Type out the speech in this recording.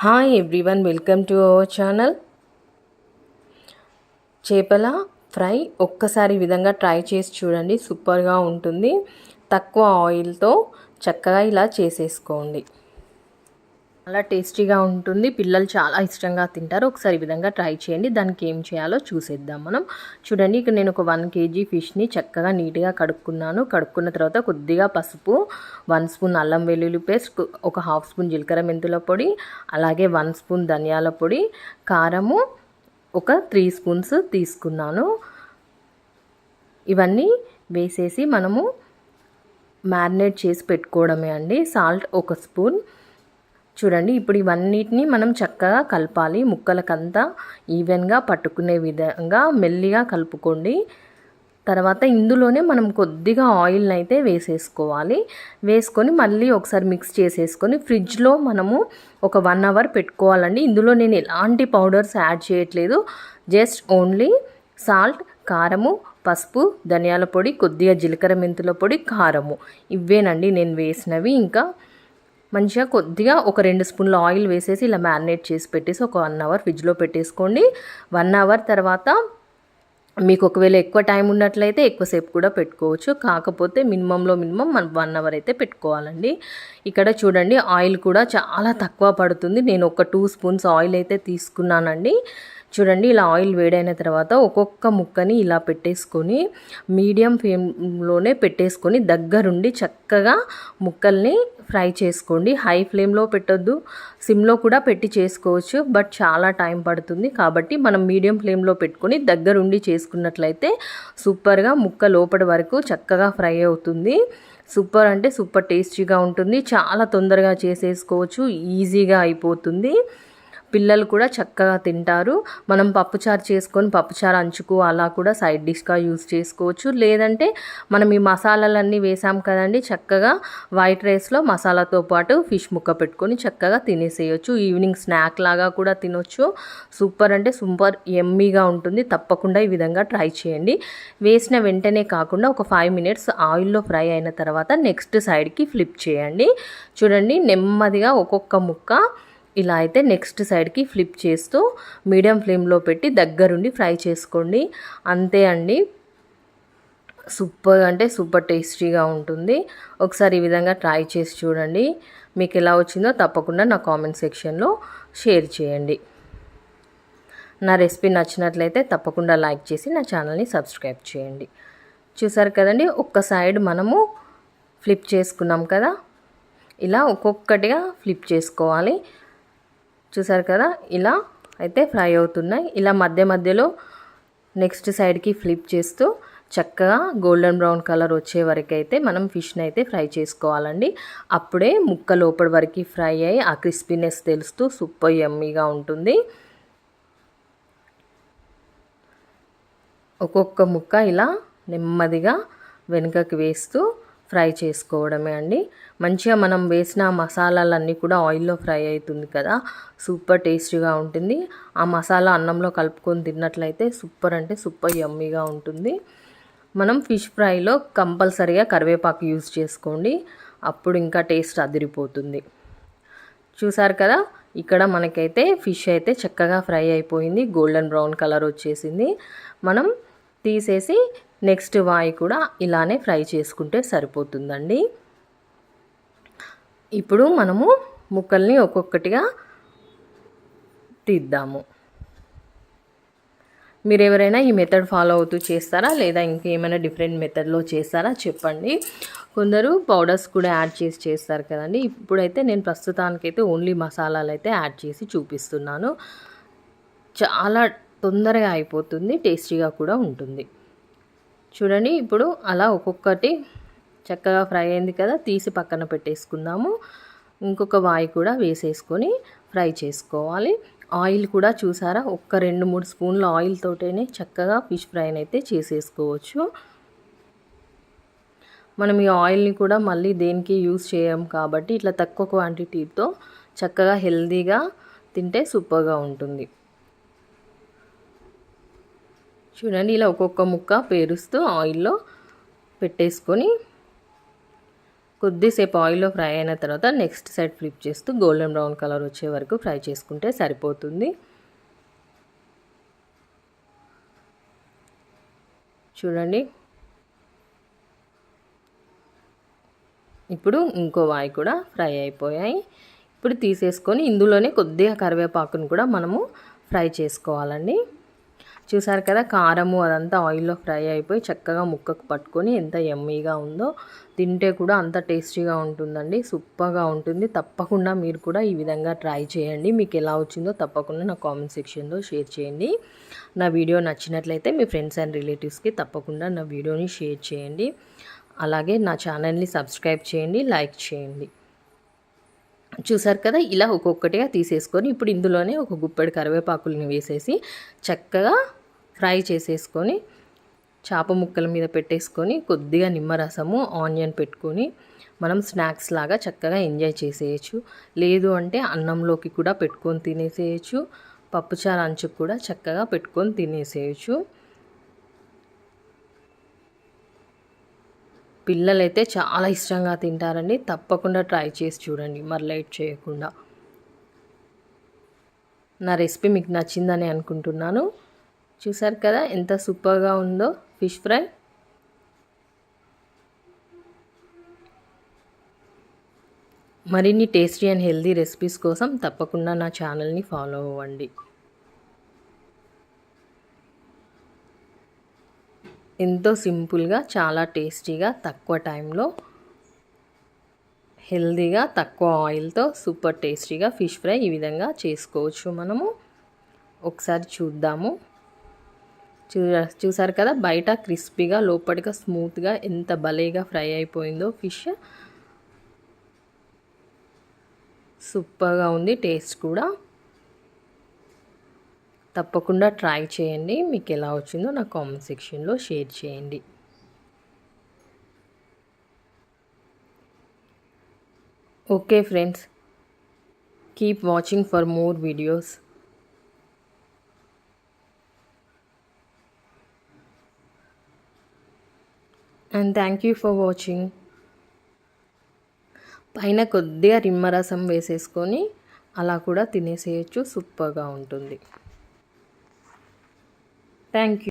Hi everyone, welcome to our channel. చేపల fry ఒక్కసారి ఈ విధంగా ట్రై చేసి చూడండి, సూపర్గా ఉంటుంది. తక్కువ ఆయిల్తో చక్కగా ఇలా చేసేసుకోండి, చాలా టేస్టీగా ఉంటుంది. పిల్లలు చాలా ఇష్టంగా తింటారు. ఒకసారి ఈ విధంగా ట్రై చేయండి. దానికి ఏం చేయాలో చూసేద్దాం మనం. చూడండి, ఇక్కడ నేను ఒక 1 kg ఫిష్ని చక్కగా నీట్గా కడుక్కున్నాను. కడుక్కున్న తర్వాత కొద్దిగా పసుపు, 1 స్పూన్ అల్లం వెల్లుల్లి పేస్ట్, ఒక 1/2 స్పూన్ జీలకర్ర మెంతుల పొడి, అలాగే 1 స్పూన్ ధనియాల పొడి, కారము ఒక 3 స్పూన్స్ తీసుకున్నాను. ఇవన్నీ వేసేసి మనము మ్యారినేట్ చేసి పెట్టుకోవడమే అండి. Salt 1 spoon. చూడండి, ఇప్పుడు ఇవన్నిటిని మనం చక్కగా కలపాలి. ముక్కలకంతా ఈవెన్గా పట్టుకునే విధంగా మెల్లిగా కలుపుకోండి. తర్వాత ఇందులోనే మనం కొద్దిగా ఆయిల్ని అయితే వేసేసుకోవాలి. వేసుకొని మళ్ళీ ఒకసారి మిక్స్ చేసేసుకొని ఫ్రిడ్జ్లో మనము ఒక 1 అవర్ పెట్టుకోవాలండి. ఇందులో నేను ఎలాంటి పౌడర్స్ యాడ్ చేయట్లేదు. జస్ట్ ఓన్లీ సాల్ట్, కారము, పసుపు, ధనియాల పొడి, కొద్దిగా జీలకర్ర మెంతుల పొడి, కారము, ఇవేనండి నేను వేసినవి. ఇంకా మంచిగా కొద్దిగా ఒక 2 స్పూన్ల ఆయిల్ వేసేసి ఇలా మ్యారినేట్ చేసి పెట్టేసి ఒక 1 అవర్ ఫ్రిడ్జ్లో పెట్టేసుకోండి. 1 అవర్ తర్వాత మీకు ఒకవేళ ఎక్కువ టైం ఉన్నట్లయితే ఎక్కువసేపు కూడా పెట్టుకోవచ్చు. కాకపోతే మినిమంలో మినిమం మనం 1 అవర్ అయితే పెట్టుకోవాలండి. ఇక్కడ చూడండి, ఆయిల్ కూడా చాలా తక్కువ పడుతుంది. నేను ఒక 2 స్పూన్స్ ఆయిల్ అయితే తీసుకున్నానండి. చూడండి, ఇలా ఆయిల్ వేడైన తర్వాత ఒక్కొక్క ముక్కని ఇలా పెట్టేసుకొని మీడియం ఫ్లేమ్లోనే పెట్టేసుకొని దగ్గరుండి చక్కగా ముక్కల్ని ఫ్రై చేసుకోండి. హై ఫ్లేమ్లో పెట్టొద్దు, సిమ్లో కూడా పెట్టి చేసుకోవచ్చు. బట్ చాలా టైం పడుతుంది కాబట్టి మనం మీడియం ఫ్లేమ్లో పెట్టుకొని దగ్గరుండి చేసుకున్నట్లయితే సూపర్గా ముక్క లోపటి వరకు చక్కగా ఫ్రై అవుతుంది. సూపర్ అంటే సూపర్ టేస్టీగా ఉంటుంది. చాలా తొందరగా చేసేసుకోవచ్చు, ఈజీగా అయిపోతుంది. పిల్లలు కూడా చక్కగా తింటారు. మనం పప్పుచారు చేసుకొని పప్పుచారు అంచుకు అలా కూడా సైడ్ డిష్గా యూజ్ చేసుకోవచ్చు. లేదంటే మనం ఈ మసాలాలన్నీ వేసాం కదండి, చక్కగా వైట్ రైస్లో మసాలాతో పాటు ఫిష్ ముక్క పెట్టుకొని చక్కగా తినేసేయచ్చు. ఈవినింగ్ స్నాక్ లాగా కూడా తినొచ్చు. సూపర్ అంటే సూపర్ యమ్మీగా ఉంటుంది. తప్పకుండా ఈ విధంగా ట్రై చేయండి. వేసిన వెంటనే కాకుండా ఒక 5 మినిట్స్ ఆయిల్లో ఫ్రై అయిన తర్వాత నెక్స్ట్ సైడ్కి ఫ్లిప్ చేయండి. చూడండి, నెమ్మదిగా ఒక్కొక్క ముక్క ఇలా అయితే నెక్స్ట్ సైడ్కి ఫ్లిప్ చేస్తూ మీడియం ఫ్లేమ్లో పెట్టి దగ్గరుండి ఫ్రై చేసుకోండి. అంతే అండి, సూపర్ అంటే సూపర్ టేస్టీగా ఉంటుంది. ఒకసారి ఈ విధంగా ట్రై చేసి చూడండి. మీకు ఎలా వచ్చిందో తప్పకుండా నా కామెంట్ సెక్షన్లో షేర్ చేయండి. నా రెసిపీ నచ్చినట్లయితే తప్పకుండా లైక్ చేసి నా ఛానల్ని సబ్స్క్రైబ్ చేయండి. చూసారు కదండి, ఒక్క సైడ్ మనము ఫ్లిప్ చేసుకున్నాం కదా, ఇలా ఒక్కొక్కటిగా ఫ్లిప్ చేసుకోవాలి. చూసారు కదా, ఇలా అయితే ఫ్రై అవుతున్నాయి. ఇలా మధ్య మధ్యలో నెక్స్ట్ సైడ్కి ఫ్లిప్ చేస్తూ చక్కగా గోల్డెన్ బ్రౌన్ కలర్ వచ్చే వరకు అయితే మనం ఫిష్ని అయితే ఫ్రై చేసుకోవాలండి. అప్పుడే ముక్క లోపటి వరకు ఫ్రై అయ్యి ఆ క్రిస్పీనెస్ తెలుస్తూ సూపర్ యమ్మీగా ఉంటుంది. ఒక్కొక్క ముక్క ఇలా నెమ్మదిగా వెనుకకి వేస్తూ ఫ్రై చేసుకోవడమే అండి. మంచిగా మనం వేసిన మసాలాలన్నీ కూడా ఆయిల్లో ఫ్రై అవుతుంది కదా, సూపర్ టేస్టీగా ఉంటుంది. ఆ మసాలా అన్నంలో కలుపుకొని తిన్నట్లయితే సూపర్ అంటే సూపర్ యమ్మీగా ఉంటుంది. మనం ఫిష్ ఫ్రైలో కంపల్సరీగా కరివేపాకు యూజ్ చేసుకోండి, అప్పుడు ఇంకా టేస్ట్ అదిరిపోతుంది. చూసారు కదా, ఇక్కడ మనకైతే ఫిష్ అయితే చక్కగా ఫ్రై అయిపోయింది. గోల్డెన్ బ్రౌన్ కలర్ వచ్చేసింది. మనం తీసేసి నెక్స్ట్ వాయి కూడా ఇలానే ఫ్రై చేసుకుంటే సరిపోతుందండి. ఇప్పుడు మనము ముక్కల్ని ఒక్కొక్కటిగా తీద్దాము. మీరు ఎవరైనా ఈ మెథడ్ ఫాలో అవుతూ చేస్తారా, లేదా ఇంకేమైనా డిఫరెంట్ మెథడ్లో చేస్తారా చెప్పండి. కొందరు పౌడర్స్ కూడా యాడ్ చేసి చేస్తారు కదండి. ఇప్పుడైతే నేను ప్రస్తుతానికైతే ఓన్లీ మసాలాలు అయితే యాడ్ చేసి చూపిస్తున్నాను. చాలా తొందరగా అయిపోతుంది, టేస్టీగా కూడా ఉంటుంది. చూడండి, ఇప్పుడు అలా ఒక్కొక్కటి చక్కగా ఫ్రై అయింది కదా, తీసి పక్కన పెట్టేసుకుందాము. ఇంకొక వాయి కూడా వేసేసుకొని ఫ్రై చేసుకోవాలి. ఆయిల్ కూడా చూసారా, ఒక్క 2-3 స్పూన్ల ఆయిల్ తోటనే చక్కగా ఫిష్ ఫ్రైని అయితే చేసేసుకోవచ్చు. మనం ఈ ఆయిల్ని కూడా మళ్ళీ దేనికి యూజ్ చేయం కాబట్టి ఇట్లా తక్కువ క్వాంటిటీతో చక్కగా హెల్తీగా తింటే సూపర్గా ఉంటుంది. చూడండి, ఇలా ఒక్కొక్క ముక్క పేరుస్తూ ఆయిల్లో పెట్టేసుకొని కొద్దిసేపు ఆయిల్లో ఫ్రై అయిన తర్వాత నెక్స్ట్ సైడ్ ఫ్లిప్ చేస్తూ గోల్డెన్ బ్రౌన్ కలర్ వచ్చే వరకు ఫ్రై చేసుకుంటే సరిపోతుంది. చూడండి, ఇప్పుడు ఇంకో వాయి కూడా ఫ్రై అయిపోయాయి. ఇప్పుడు తీసేసుకొని ఇందులోనే కొద్దిగా కరివేపాకును కూడా మనము ఫ్రై చేసుకోవాలండి. చూసారు కదా, కారము అదంతా ఆయిల్లో ఫ్రై అయిపోయి చక్కగా ముక్కకు పట్టుకొని ఎంత యమ్మీగా ఉందో. తింటే కూడా అంత టేస్టీగా ఉంటుందండి, సూపర్గా ఉంటుంది. తప్పకుండా మీరు కూడా ఈ విధంగా ట్రై చేయండి. మీకు ఎలా వచ్చిందో తప్పకుండా నా కామెంట్ సెక్షన్లో షేర్ చేయండి. నా వీడియో నచ్చినట్లయితే మీ ఫ్రెండ్స్ అండ్ రిలేటివ్స్కి తప్పకుండా నా వీడియోని షేర్ చేయండి. అలాగే నా ఛానల్ని సబ్స్క్రైబ్ చేయండి, లైక్ చేయండి. చూసారు కదా, ఇలా ఒక్కొక్కటిగా తీసేసుకొని ఇప్పుడు ఇందులోనే ఒక గుప్పెడు కరివేపాకుల్ని వేసేసి చక్కగా ఫ్రై చేసేసుకొని చేప ముక్కల మీద పెట్టేసుకొని కొద్దిగా నిమ్మరసము ఆనియన్ పెట్టుకొని మనం స్నాక్స్ లాగా చక్కగా ఎంజాయ్ చేసేయచ్చు. లేదు అంటే అన్నంలోకి కూడా పెట్టుకొని తినేసేయచ్చు. పప్పుచారు అంచుకు కూడా చక్కగా పెట్టుకొని తినేసేయచ్చు. పిల్లలైతే చాలా ఇష్టంగా తింటారండి. తప్పకుండా ట్రై చేసి చూడండి, మరి లేట్ చేయకుండా. నా రెసిపీ మీకు నచ్చిందని అనుకుంటున్నాను. చూసారు కదా ఎంత సూపర్గా ఉందో ఫిష్ ఫ్రై. మరిన్ని టేస్టీ అండ్ హెల్దీ రెసిపీస్ కోసం తప్పకుండా నా ఛానల్ని ఫాలో అవ్వండి. ఎంతో సింపుల్గా, చాలా టేస్టీగా, తక్కువ టైంలో, హెల్దీగా, తక్కువ ఆయిల్తో సూపర్ టేస్టీగా ఫిష్ ఫ్రై ఈ విధంగా చేసుకోవచ్చు మనము. ఒకసారి చూద్దాము. చూసారు కదా, బయట క్రిస్పీగా లోపలిగా స్మూత్గా ఎంత భలేగా ఫ్రై అయిపోయిందో ఫిష్. సూపర్గా ఉంది, టేస్ట్ కూడా. తప్పకుండా ట్రై చేయండి. మీకు ఎలా వచ్చిందో నా కామెంట్ సెక్షన్లో షేర్ చేయండి. Okay friends, keep watching for more videos. And thank you for watching. పైన కొద్దిగా నిమ్మరసం వేసేసుకొని అలా కూడా తినేసేయచ్చు, సూపర్గా ఉంటుంది. Thank you.